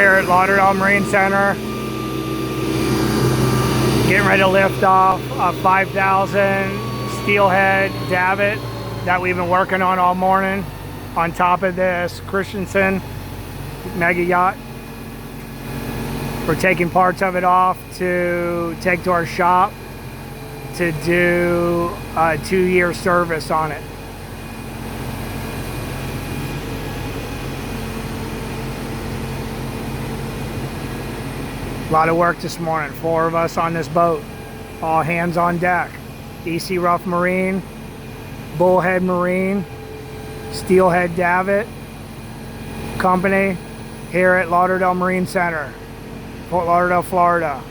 here at Lauderdale Marine Center, getting ready to lift off a 5,000 steelhead davit that we've been working on all morning on top of this Christensen mega yacht. We're taking parts of it off to take to our shop to do a 2-year service on it. A lot of work this morning. 4 of us on this boat. All hands on deck. ECRuff Marine, Bullhead Marine, Steelhead Davit Company here at Lauderdale Marine Center, Fort Lauderdale, Florida.